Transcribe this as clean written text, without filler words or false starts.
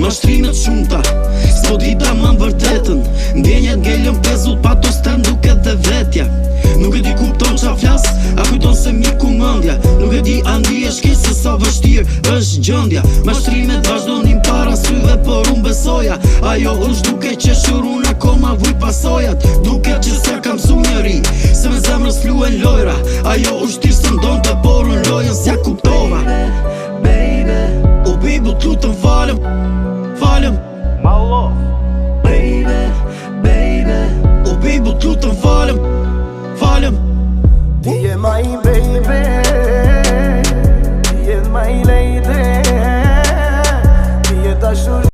mashtrimet shumëta, s'po dita ma vërtetën. Ndjenjet ngellën pezut pa të stërm duket dhe vetja. Nuk e di kupton qa flas, a kujton se mi ku mëndja. Nuk e di a ndi e shki se sa vështirë është gjëndja. Mashtrimet vazhdonin para syve, por unë besoja. Ajo është duke që shurun akoma vuj pasojat. Duke që se kam su njëri, se me zemrës fluen lojra. Ajo është tirë së ndonë të borën lojën s'ja kuptova. O baby, t'lutëm falem, falem. My love. O baby, t'lutëm falem, falem. Ti je ma i